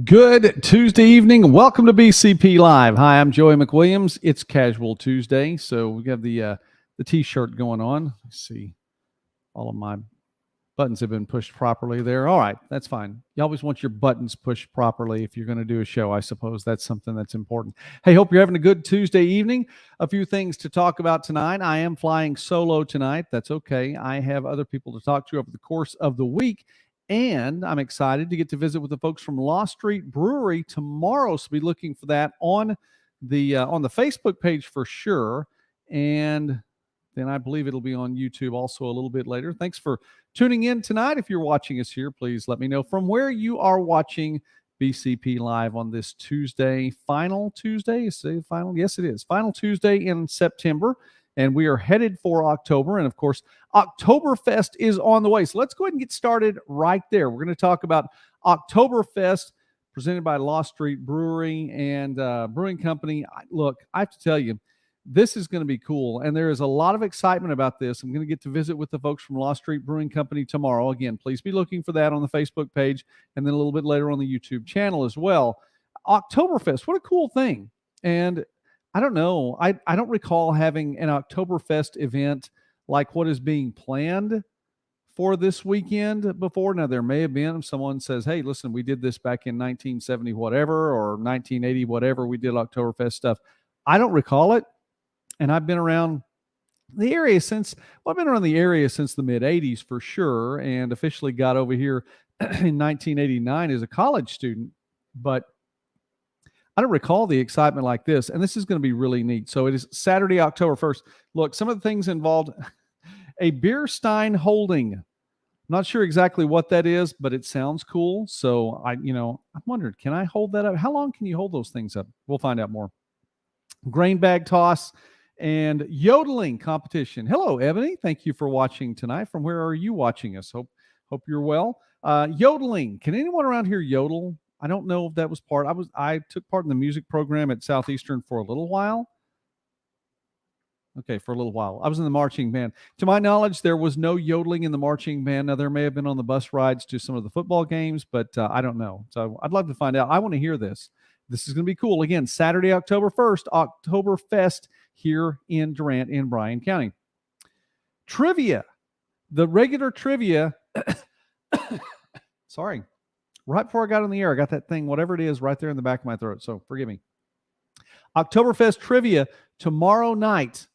Good Tuesday evening. Welcome to BCP Live. Hi, I'm Joey McWilliams. It's Casual Tuesday, so we got the T-shirt going on. Let's see. All of my buttons have been pushed properly there. All right, that's fine. You always want your buttons pushed properly if you're going to do a show. I suppose that's something that's important. Hey, hope you're having a good Tuesday evening. A few things to talk about tonight. I am flying solo tonight. That's okay. I have other people to talk to over the course of the week. And I'm excited to get to visit with the folks from Law Street Brewery tomorrow. So be looking for that on the Facebook page for sure. And then I believe it'll be on YouTube also a little bit later. Thanks for tuning in tonight. If you're watching us here, please let me know from where you are watching BCP Live on this Tuesday, final Tuesday. Is it final? Yes, it is. Final Tuesday in September. And we are headed for October. And of course, Oktoberfest is on the way. So let's go ahead and get started right there. We're going to talk about Oktoberfest presented by Law Street Brewery and Brewing Company. Look, I have to tell you, this is going to be cool. And there is a lot of excitement about this. I'm going to get to visit with the folks from Law Street Brewing Company tomorrow. Again, please be looking for that on the Facebook page and then a little bit later on the YouTube channel as well. Oktoberfest, what a cool thing. And I don't know. I don't recall having an Oktoberfest event like what is being planned for this weekend before. Now, there may have been. If someone says, hey, listen, we did this back in 1970 whatever or 1980 whatever. We did Oktoberfest stuff. I don't recall it. And I've been around the area since the mid-'80s for sure, and officially got over here in 1989 as a college student. But I don't recall the excitement like this, and this is going to be really neat. So it is Saturday, October 1st. Look, some of the things involved a beer stein holding. I'm not sure exactly what that is, but it sounds cool. So I'm wondering, can I hold that up? How long can you hold those things up? We'll find out more. Grain bag toss and yodeling competition. Hello, Ebony. Thank you for watching tonight. From where are you watching us? Hope you're well. Yodeling. Can anyone around here yodel? I don't know if that was part. I took part in the music program at Southeastern for a little while. Okay, for a little while. I was in the marching band. To my knowledge, there was no yodeling in the marching band. Now, there may have been on the bus rides to some of the football games, but I don't know. So I'd love to find out. I want to hear this. This is going to be cool. Again, Saturday, October 1st, Oktoberfest here in Durant in Bryan County. Trivia. The regular trivia. Sorry. Right before I got on the air, I got that thing, whatever it is, right there in the back of my throat. So forgive me. Oktoberfest trivia tomorrow night.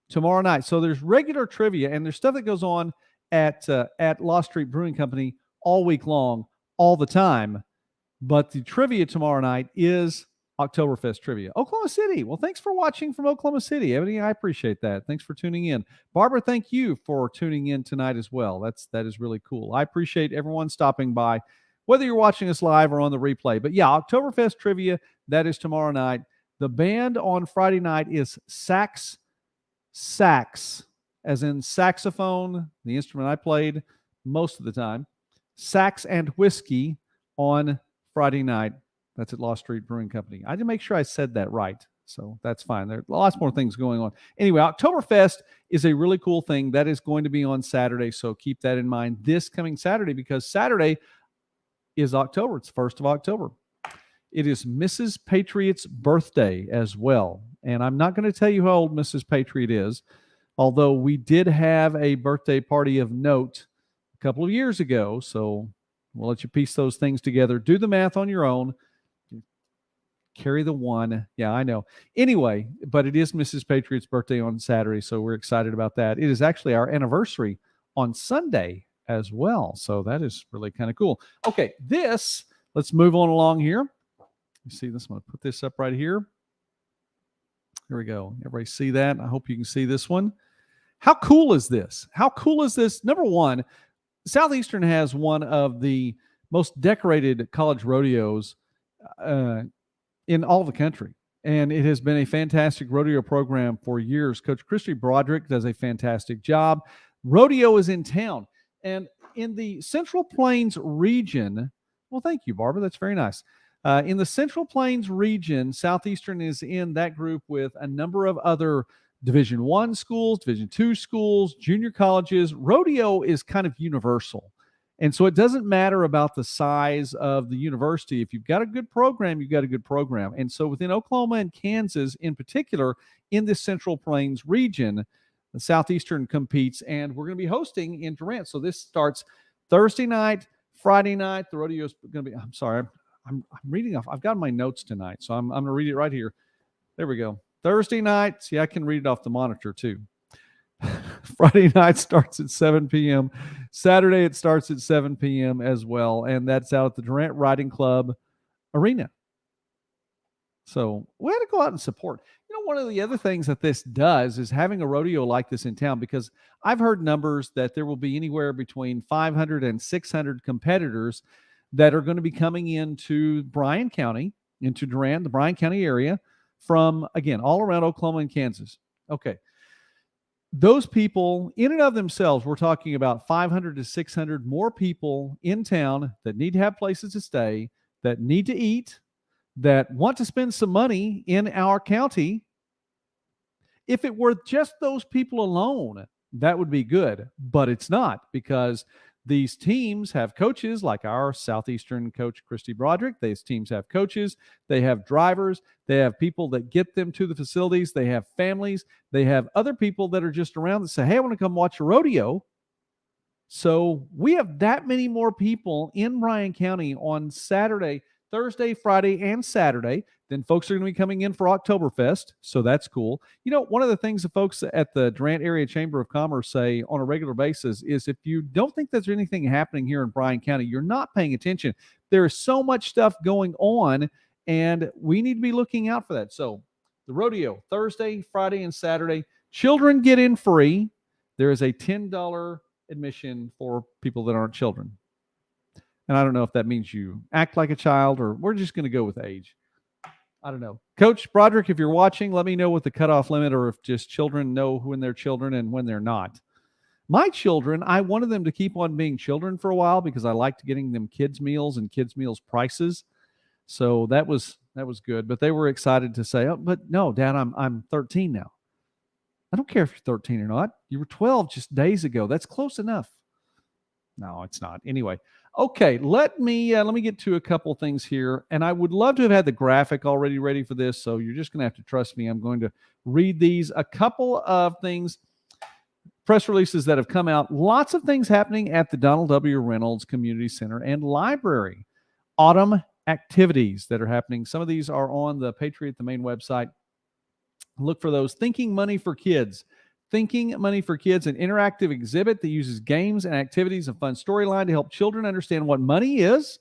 So there's regular trivia, and there's stuff that goes on at Law Street Brewing Company all week long, all the time. But the trivia tomorrow night is Oktoberfest trivia. Oklahoma City. Well, thanks for watching from Oklahoma City, Ebony. I appreciate that. Thanks for tuning in. Barbara, thank you for tuning in tonight as well. That is really cool. I appreciate everyone stopping by, whether you're watching us live or on the replay. But yeah, Oktoberfest trivia, that is tomorrow night. The band on Friday night is sax, as in saxophone, the instrument I played most of the time. Sax and whiskey on Friday night. That's at Law Street Brewing Company. I had to make sure I said that right. So that's fine. There are lots more things going on. Anyway, Oktoberfest is a really cool thing. That is going to be on Saturday. So keep that in mind this coming Saturday, because Saturday is October. It's 1st of October. It is Mrs. Patriot's birthday as well. And I'm not going to tell you how old Mrs. Patriot is, although we did have a birthday party of note a couple of years ago. So we'll let you piece those things together. Do the math on your own. Carry the one. Yeah, I know. Anyway, but it is Mrs. Patriot's birthday on Saturday, so we're excited about that. It is actually our anniversary on Sunday as well. So that is really kind of cool. Okay, let's move on along here. You see this? I'm going to put this up right here. Here we go. Everybody see that? I hope you can see this one. How cool is this? Number one, Southeastern has one of the most decorated college rodeos in all the country. And it has been a fantastic rodeo program for years. Coach Christy Broderick does a fantastic job. Rodeo is in town. And in the Central Plains region, well, thank you, Barbara. That's very nice. In the Central Plains region, Southeastern is in that group with a number of other Division I schools, Division II schools, junior colleges. Rodeo is kind of universal. And so it doesn't matter about the size of the university. If you've got a good program, you've got a good program. And so within Oklahoma and Kansas in particular, in this Central Plains region, the Southeastern competes, and we're going to be hosting in Durant. So this starts Thursday night, Friday night. The rodeo is going to be, I'm sorry, I'm reading off. I've got my notes tonight, so I'm going to read it right here. There we go. Thursday night. See, I can read it off the monitor too. Friday night starts at 7 p.m. Saturday it starts at 7 p.m. as well, and that's out at the Durant Riding Club Arena. So we had to go out and support. You know, one of the other things that this does is having a rodeo like this in town, because I've heard numbers that there will be anywhere between 500 and 600 competitors that are going to be coming into Bryan County, into Durant, the Bryan County area, from, again, all around Oklahoma and Kansas. Okay. Those people, in and of themselves, we're talking about 500 to 600 more people in town that need to have places to stay, that need to eat, that want to spend some money in our county. If it were just those people alone, that would be good, but it's not, because these teams have coaches like our Southeastern coach, Christy Broderick. These teams have coaches. They have drivers. They have people that get them to the facilities. They have families. They have other people that are just around that say, hey, I want to come watch a rodeo. So we have that many more people in Bryan County on Saturday, Thursday, Friday, and Saturday. Then folks are going to be coming in for Oktoberfest, so that's cool. You know, one of the things the folks at the Durant Area Chamber of Commerce say on a regular basis is, if you don't think there's anything happening here in Bryan County, you're not paying attention. There is so much stuff going on, and we need to be looking out for that. So the rodeo, Thursday, Friday, and Saturday. Children get in free. There is a $10 admission for people that aren't children. And I don't know if that means you act like a child, or we're just going to go with age. I don't know. Coach Broderick, if you're watching, let me know what the cutoff limit, or if just children know when they're children and when they're not. My children, I wanted them to keep on being children for a while because I liked getting them kids' meals and kids' meals prices. So that was good. But they were excited to say, oh, but no, Dad, I'm 13 now. I don't care if you're 13 or not. You were 12 just days ago. That's close enough. No, it's not. Anyway, okay, let me get to a couple things here, and I would love to have had the graphic already ready for this, so you're just going to have to trust me. I'm going to read these. A couple of things, press releases that have come out. Lots of things happening at the Donald W. Reynolds Community Center and Library. Autumn activities that are happening. Some of these are on the Patriot, the main website. Look for those. Thinking Money for Kids. Thinking Money for Kids, an interactive exhibit that uses games and activities and fun storyline to help children understand what money is,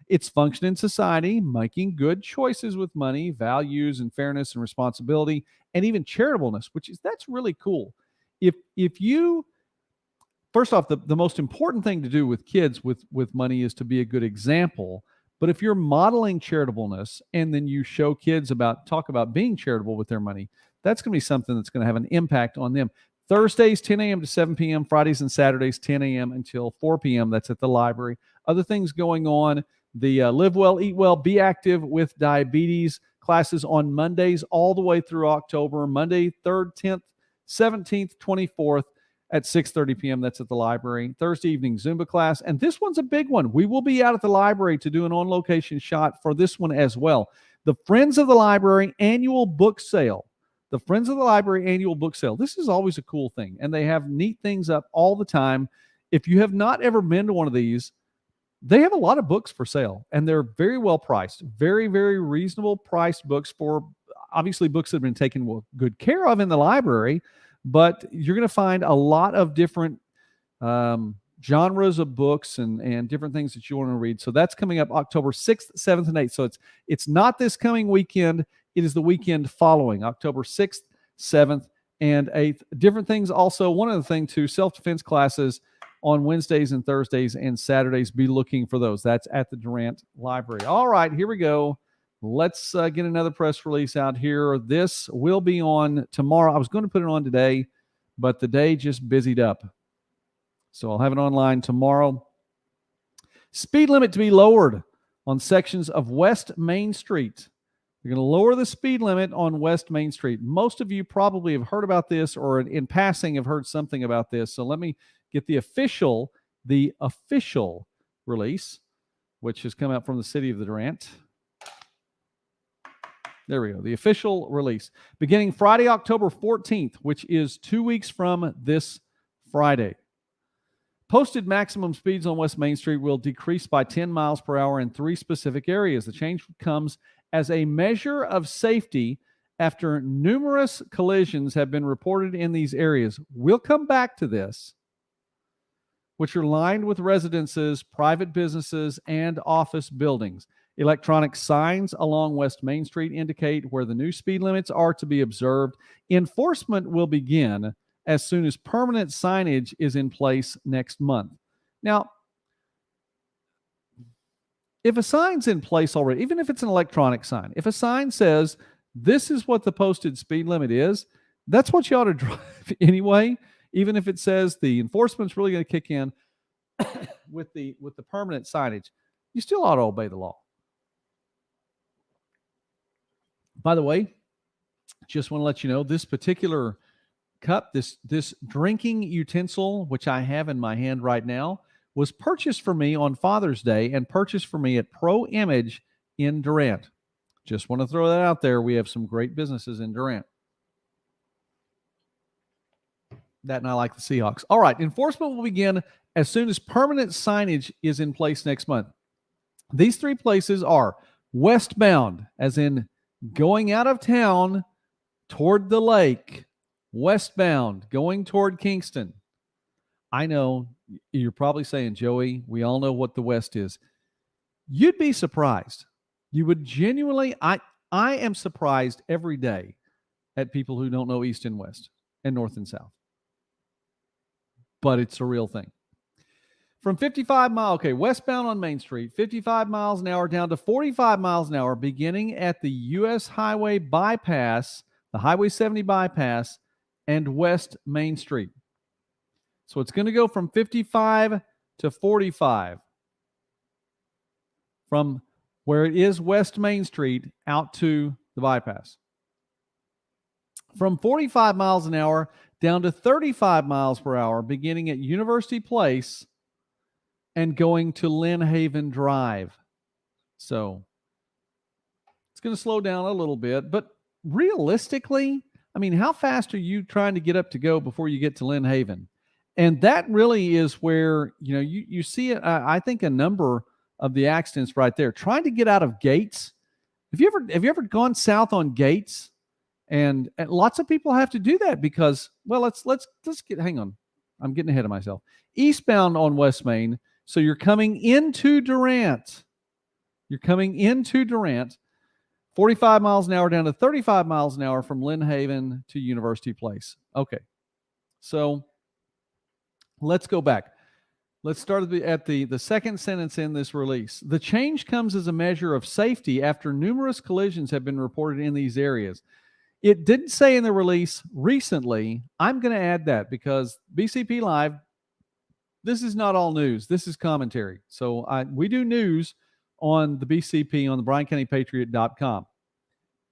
its function in society, making good choices with money, values and fairness and responsibility, and even charitableness, that's really cool. If you, first off, the most important thing to do with kids with money is to be a good example. But if you're modeling charitableness and then you show kids talk about being charitable with their money, that's going to be something that's going to have an impact on them. Thursdays, 10 a.m. to 7 p.m. Fridays and Saturdays, 10 a.m. until 4 p.m. That's at the library. Other things going on, the Live Well, Eat Well, Be Active with Diabetes classes on Mondays all the way through October. Monday, 3rd, 10th, 17th, 24th at 6:30 p.m. That's at the library. Thursday evening Zumba class. And this one's a big one. We will be out at the library to do an on-location shot for this one as well. The Friends of the Library annual book sale. The Friends of the Library annual book sale. This is always a cool thing, and they have neat things up all the time. If you have not ever been to one of these, they have a lot of books for sale, and they're very well priced, very, very reasonable priced books for obviously books that have been taken good care of in the library, but you're going to find a lot of different genres of books and different things that you want to read. So that's coming up October 6th, 7th, and 8th. So it's not this coming weekend. It is the weekend following, October 6th, 7th, and 8th. Different things also. One other thing, too, self-defense classes on Wednesdays and Thursdays and Saturdays. Be looking for those. That's at the Durant Library. All right, here we go. Let's get another press release out here. This will be on tomorrow. I was going to put it on today, but the day just busied up. So I'll have it online tomorrow. Speed limit to be lowered on sections of West Main Street. You're going to lower the speed limit on West Main Street. Most of you probably have heard about this or in passing have heard something about this. So let me get the official the official release, which has come out from the city of the Durant. There we go. The official release. Beginning Friday, October 14th, which is 2 weeks from this Friday. Posted maximum speeds on West Main Street will decrease by 10 miles per hour in 3 specific areas. The change comes as a measure of safety after numerous collisions have been reported in these areas. We'll come back to this, which are lined with residences, private businesses, and office buildings. Electronic signs along West Main Street indicate where the new speed limits are to be observed. Enforcement will begin as soon as permanent signage is in place next month. Now, if a sign's in place already, even if it's an electronic sign, if a sign says this is what the posted speed limit is, that's what you ought to drive anyway, even if it says the enforcement's really going to kick in with the permanent signage. You still ought to obey the law. By the way, just want to let you know, this particular cup, this drinking utensil, which I have in my hand right now, was purchased for me on Father's Day and purchased for me at Pro Image in Durant. Just want to throw that out there. We have some great businesses in Durant. That and I like the Seahawks. All right, enforcement will begin as soon as permanent signage is in place next month. These 3 places are westbound, as in going out of town toward the lake, westbound, going toward Kingston. I know you're probably saying, Joey, we all know what the West is. You'd be surprised. You would genuinely, I am surprised every day at people who don't know East and West and North and South. But it's a real thing. From 55 miles, westbound on Main Street, 55 miles an hour down to 45 miles an hour, beginning at the U.S. Highway bypass, the Highway 70 bypass, and West Main Street. So it's going to go from 55 to 45 from where it is West Main Street out to the bypass. From 45 miles an hour down to 35 miles per hour, beginning at University Place and going to Lynn Haven Drive. So it's going to slow down a little bit, but realistically, I mean, how fast are you trying to get up to go before you get to Lynn Haven? And that really is where, you see it. I think a number of the accidents right there, trying to get out of Gates. Have you ever gone south on Gates? And lots of people have to do that because, well, let's hang on. I'm getting ahead of myself. Eastbound on West Main. So you're coming into Durant. 45 miles an hour down to 35 miles an hour from Lynn Haven to University Place. Okay. So let's go back. Let's start at the second sentence in this release. The change comes as a measure of safety after numerous collisions have been reported in these areas. It didn't say in the release recently. I'm going to add that because BCP Live, this is not all news. This is commentary. So we do news on the BCP on the BryanCountyPatriot.com.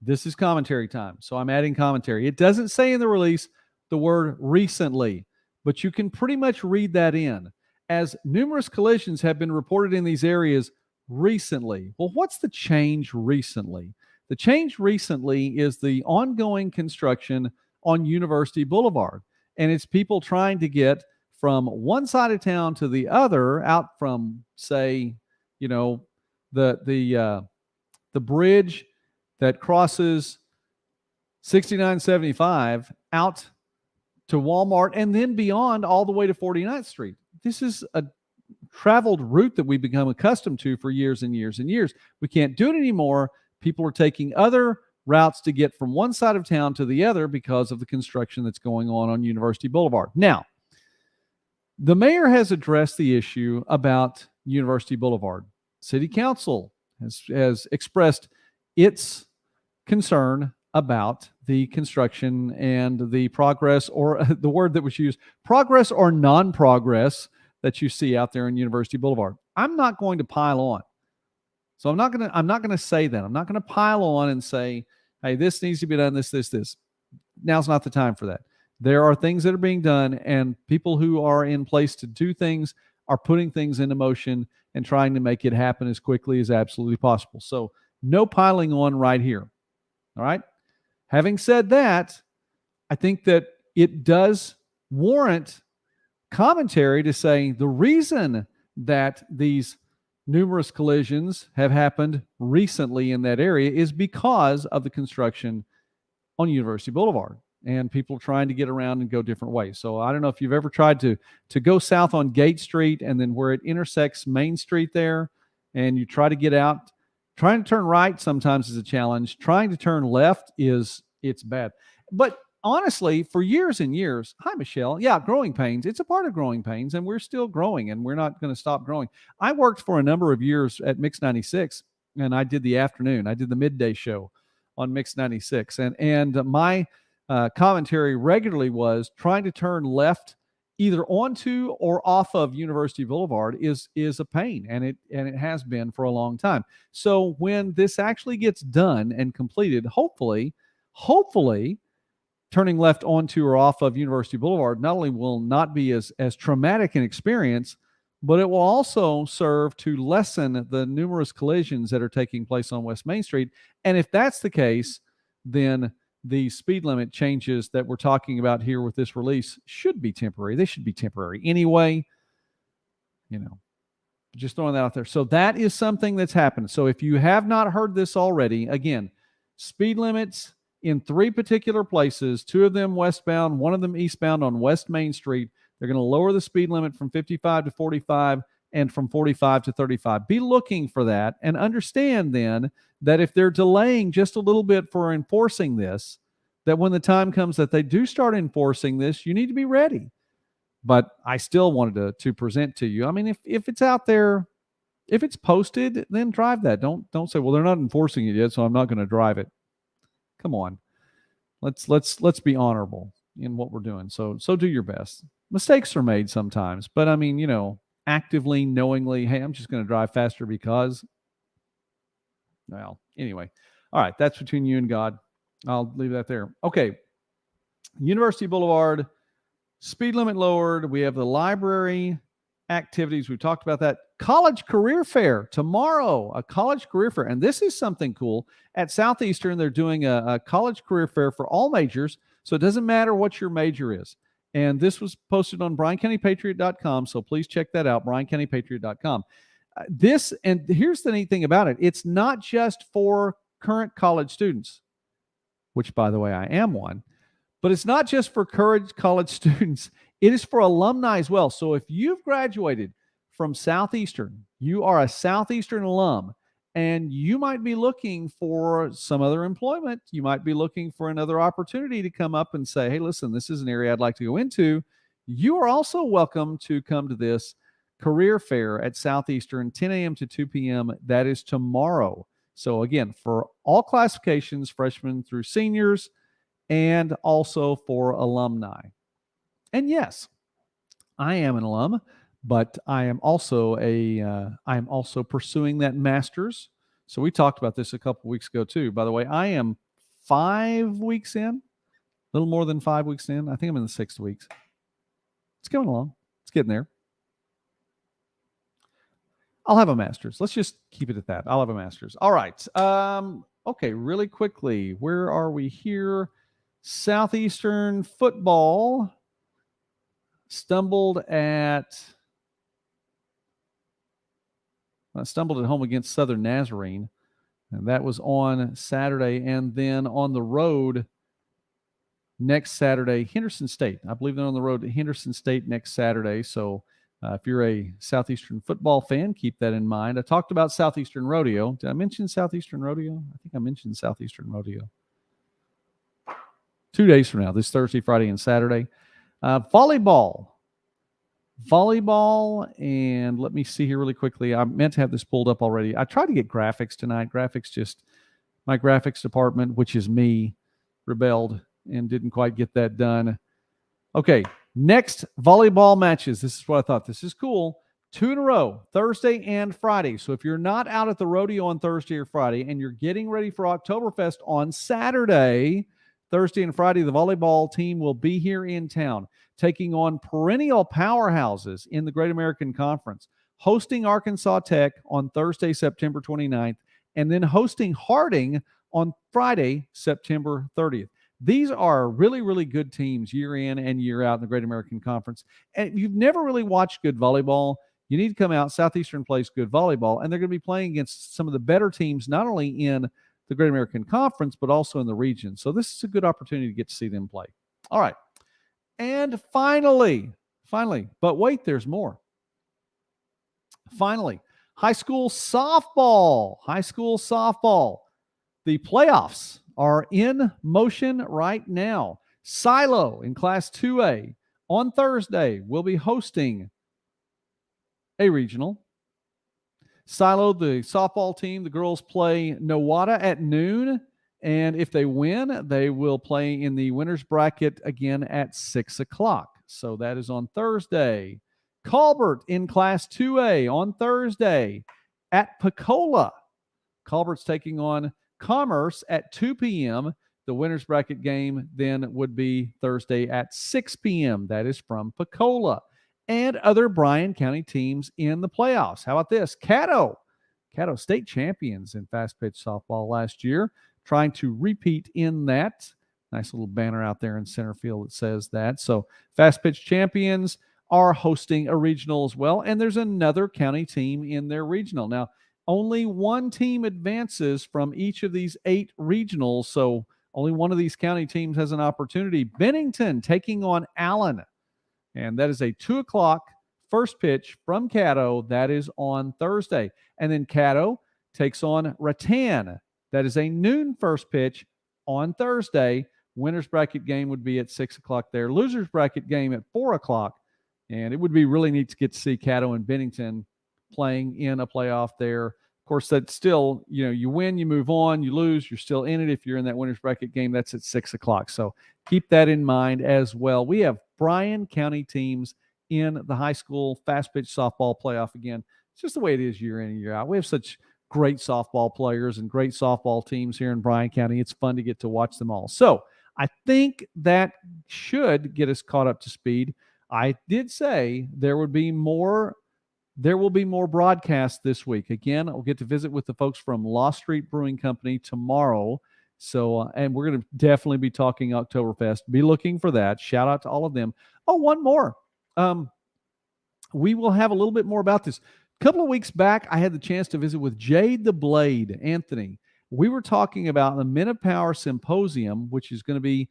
This is commentary time. So I'm adding commentary. It doesn't say in the release the word recently, but you can pretty much read that in. As numerous collisions have been reported in these areas recently. Well, what's the change recently? The change recently is the ongoing construction on University Boulevard. And it's people trying to get from one side of town to the other, out from, say, the bridge that crosses 6975 out to Walmart and then beyond all the way to 49th Street. This is a traveled route that we've become accustomed to for years and years and years. We can't do it anymore. People are taking other routes to get from one side of town to the other because of the construction that's going on University Boulevard. Now, the mayor has addressed the issue about University Boulevard. City Council has expressed its concern about the construction and the progress, or the word that was used, progress or non-progress that you see out there in University Boulevard. I'm not going to pile on. So I'm not going to say that. I'm not going to pile on and say, hey, this needs to be done, this. Now's not the time for that. There are things that are being done, and people who are in place to do things are putting things into motion and trying to make it happen as quickly as absolutely possible. So no piling on right here. All right. Having said that, I think that it does warrant commentary to say the reason that these numerous collisions have happened recently in that area is because of the construction on University Boulevard and people trying to get around and go different ways. So I don't know if you've ever tried to go south on Gate Street and then where it intersects Main Street there and you try to get out. Trying to turn right sometimes is a challenge. Trying to turn left it's bad. But honestly, for years and years, hi, Michelle. Yeah, growing pains. It's a part of growing pains, and we're still growing, and we're not going to stop growing. I worked for a number of years at Mix 96, and I did the afternoon. I did the midday show on Mix 96, and my commentary regularly was trying to turn left either onto or off of University Boulevard is a pain, and it has been for a long time. So when this actually gets done and completed, hopefully turning left onto or off of University Boulevard not only will not be as traumatic an experience, but it will also serve to lessen the numerous collisions that are taking place on West Main Street. And if that's the case, then the speed limit changes that we're talking about here with this release should be temporary. They should be temporary anyway, just throwing that out there. So that is something that's happened. So if you have not heard this already, again, speed limits in 3 particular places, 2 of them westbound, 1 of them eastbound on West Main Street. They're going to lower the speed limit from 55 to 45 and from 45 to 35. Be looking for that and understand then that if they're delaying just a little bit for enforcing this, that when the time comes that they do start enforcing this, you need to be ready. But I still wanted to present to you. I mean, if it's out there, if it's posted, then drive that. Don't say, well, they're not enforcing it yet, so I'm not going to drive it. Come on. Let's be honorable in what we're doing. So do your best. Mistakes are made sometimes, but I mean, actively, knowingly, hey, I'm just going to drive faster because, well, anyway. All right, that's between you and God. I'll leave that there. Okay. University Boulevard, speed limit lowered. We have the library activities. We've talked about that. College career fair tomorrow, a college career fair. And this is something cool. At Southeastern, they're doing a college career fair for all majors. So it doesn't matter what your major is. And this was posted on BryanCountyPatriot.com. So please check that out, BryanCountyPatriot.com. And here's the neat thing about it. It's not just for current college students, which, by the way, I am one. But it's not just for current college students. It is for alumni as well. So if you've graduated from Southeastern, you are a Southeastern alum, and you might be looking for some other employment. You might be looking for another opportunity to come up and say, hey, listen, this is an area I'd like to go into. You are also welcome to come to this career fair at Southeastern, 10 a.m. to 2 p.m. That is tomorrow. So again, for all classifications, freshmen through seniors, and also for alumni. And yes, I am an alum, but I am also pursuing that master's. So we talked about this a couple weeks ago too. By the way, I am 5 weeks in, a little more than 5 weeks in. I think I'm in the 6th weeks. It's coming along. It's getting there. I'll have a master's. Let's just keep it at that. I'll have a master's. All right. Okay, really quickly, where are we here? Southeastern football stumbled at home against Southern Nazarene, and that was on Saturday. And then on the road next Saturday, Henderson State. I believe they're on the road to Henderson State next Saturday. So if you're a Southeastern football fan, keep that in mind. I talked about Southeastern Rodeo. Did I mention Southeastern Rodeo? I think I mentioned Southeastern Rodeo. 2 days from now, this Thursday, Friday, and Saturday. Volleyball, and let me see here really quickly. I meant to have this pulled up already. I tried to get graphics tonight. My graphics department, which is me, rebelled and didn't quite get that done. Okay, next volleyball matches. This is what I thought. This is cool. 2 in a row, Thursday and Friday. So if you're not out at the rodeo on Thursday or Friday and you're getting ready for Oktoberfest on Saturday, Thursday and Friday, the volleyball team will be here in town. taking on perennial powerhouses in the Great American Conference, hosting Arkansas Tech on Thursday, September 29th, and then hosting Harding on Friday, September 30th. These are really, really good teams year in and year out in the Great American Conference. And if you've never really watched good volleyball, you need to come out. Southeastern plays good volleyball, and they're going to be playing against some of the better teams, not only in the Great American Conference, but also in the region. So this is a good opportunity to get to see them play. All right. And finally, but wait, there's more. Finally, high school softball. The playoffs are in motion right now. Silo in Class 2A on Thursday will be hosting a regional. Silo, the softball team, the girls play Nowata at noon. And if they win, they will play in the winner's bracket again at 6 o'clock. So that is on Thursday. Colbert in Class 2A on Thursday at Pocola. Colbert's taking on Commerce at 2 p.m. The winner's bracket game then would be Thursday at 6 p.m. That is from Pocola. And other Bryan County teams in the playoffs. How about this? Caddo state champions in fast pitch softball last year, trying to repeat in that. Nice little banner out there in center field that says that. So fast pitch champions are hosting a regional as well. And there's another county team in their regional. Now, only one team advances from each of these 8 regionals. So only one of these county teams has an opportunity. Bennington taking on Allen. And that is a 2 o'clock first pitch from Caddo. That is on Thursday. And then Caddo takes on Rattan. That is a noon first pitch on Thursday. Winner's bracket game would be at 6 o'clock there. Loser's bracket game at 4 o'clock. And it would be really neat to get to see Caddo and Bennington playing in a playoff there. Of course, that's still, you win, you move on, you lose, you're still in it. If you're in that winner's bracket game, that's at 6 o'clock. So keep that in mind as well. We have Bryan County teams in the high school fast pitch softball playoff again. It's just the way it is year in and year out. We have such great softball players and great softball teams here in Bryan County. It's fun to get to watch them all. So I think that should get us caught up to speed. I did say there will be more broadcasts this week. Again, I'll get to visit with the folks from Law Street Brewing Company tomorrow. So, and we're going to definitely be talking Oktoberfest. Be looking for that. Shout out to all of them. Oh, one more. We will have a little bit more about this. A couple of weeks back, I had the chance to visit with Jade the Blade, Anthony. We were talking about the Men of Power Symposium, which is going to be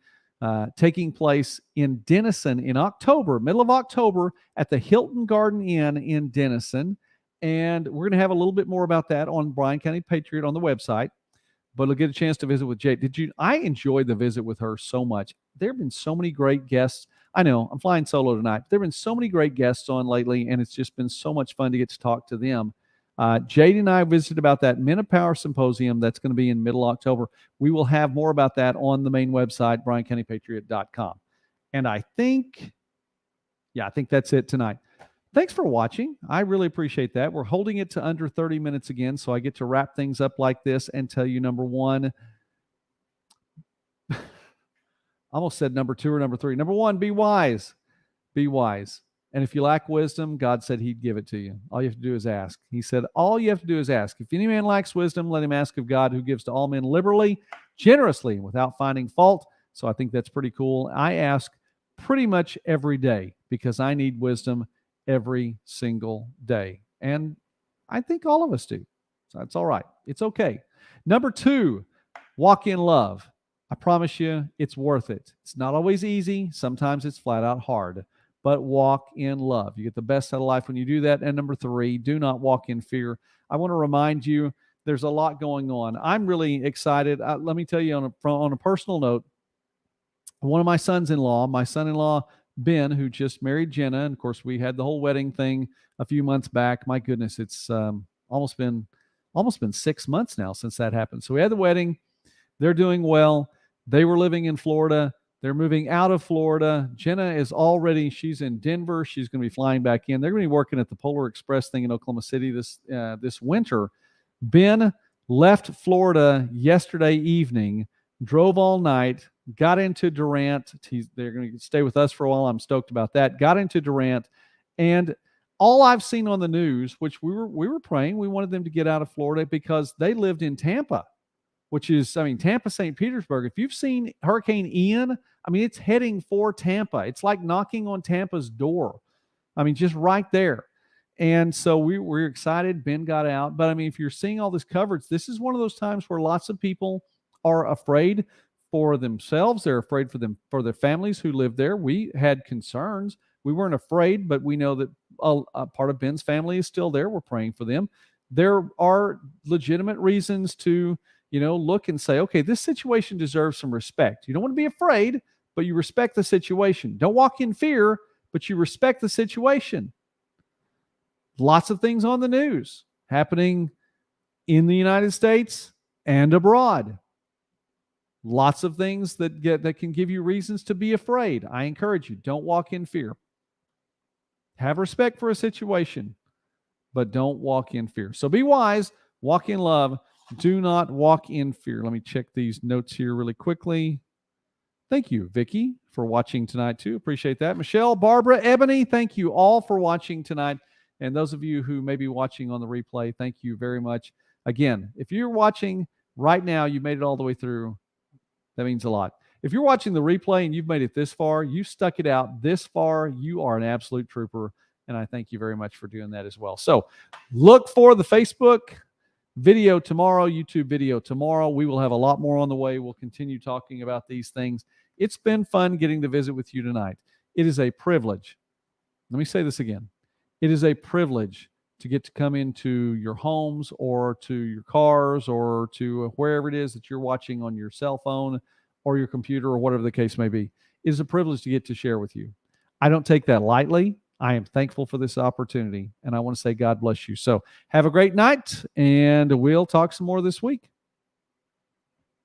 taking place in Denison in October, middle of October, at the Hilton Garden Inn in Denison. And we're going to have a little bit more about that on Bryan County Patriot on the website. But we'll get a chance to visit with Jade. I enjoyed the visit with her so much. There have been so many great guests. I know I'm flying solo tonight. There have been so many great guests on lately, and it's just been so much fun to get to talk to them. Jade and I visited about that Men of Power Symposium. That's going to be in middle October. We will have more about that on the main website, BryanCountyPatriot.com. And I think that's it tonight. Thanks for watching. I really appreciate that. We're holding it to under 30 minutes again, so I get to wrap things up like this and tell you, number one, I almost said number 2 or number 3. Number 1, be wise. Be wise. And if you lack wisdom, God said he'd give it to you. All you have to do is ask. He said, all you have to do is ask. If any man lacks wisdom, let him ask of God, who gives to all men liberally, generously, and without finding fault. So I think that's pretty cool. I ask pretty much every day because I need wisdom every single day. And I think all of us do. So that's all right. It's okay. Number 2, walk in love. I promise you it's worth it. It's not always easy. Sometimes it's flat out hard. But walk in love. You get the best out of life when you do that. And number 3, do not walk in fear. I want to remind you there's a lot going on. I'm really excited. Let me tell you on a personal note, one of my son-in-law, Ben, who just married Jenna, and of course we had the whole wedding thing a few months back. My goodness, it's almost been 6 months now since that happened. So we had the wedding. They're doing well. They were living in Florida. They're moving out of Florida. Jenna she's in Denver. She's going to be flying back in. They're going to be working at the Polar Express thing in Oklahoma City this winter. Ben left Florida yesterday evening, drove all night, got into Durant. They're going to stay with us for a while. I'm stoked about that. Got into Durant, and all I've seen on the news, which we were praying, we wanted them to get out of Florida because they lived in Tampa, which is, I mean, Tampa, St. Petersburg. If you've seen Hurricane Ian, I mean, it's heading for Tampa. It's like knocking on Tampa's door. I mean, just right there. And so we're excited. Ben got out. But I mean, if you're seeing all this coverage, this is one of those times where lots of people are afraid for themselves. They're afraid for their families who live there. We had concerns. We weren't afraid, but we know that a part of Ben's family is still there. We're praying for them. There are legitimate reasons to, look and say, okay, this situation deserves some respect. You don't want to be afraid, but you respect the situation. Don't walk in fear, but you respect the situation. Lots of things on the news happening in the United States and abroad. Lots of things that can give you reasons to be afraid. I encourage you, don't walk in fear. Have respect for a situation, but don't walk in fear. So be wise, walk in love, do not walk in fear. Let me check these notes here really quickly. Thank you, Vicky, for watching tonight too. Appreciate that. Michelle, Barbara, Ebony, thank you all for watching tonight. And those of you who may be watching on the replay, thank you very much. Again, if you're watching right now, you made it all the way through. That means a lot. If you're watching the replay and you've made it this far, you stuck it out this far, you are an absolute trooper. And I thank you very much for doing that as well. So look for the Facebook video tomorrow, YouTube video tomorrow. We will have a lot more on the way. We'll continue talking about these things. It's been fun getting to visit with you tonight. It is a privilege. Let me say this again. It is a privilege to get to come into your homes or to your cars or to wherever it is that you're watching on your cell phone or your computer or whatever the case may be. It is a privilege to get to share with you. I don't take that lightly. I am thankful for this opportunity, and I want to say God bless you. So have a great night, and we'll talk some more this week.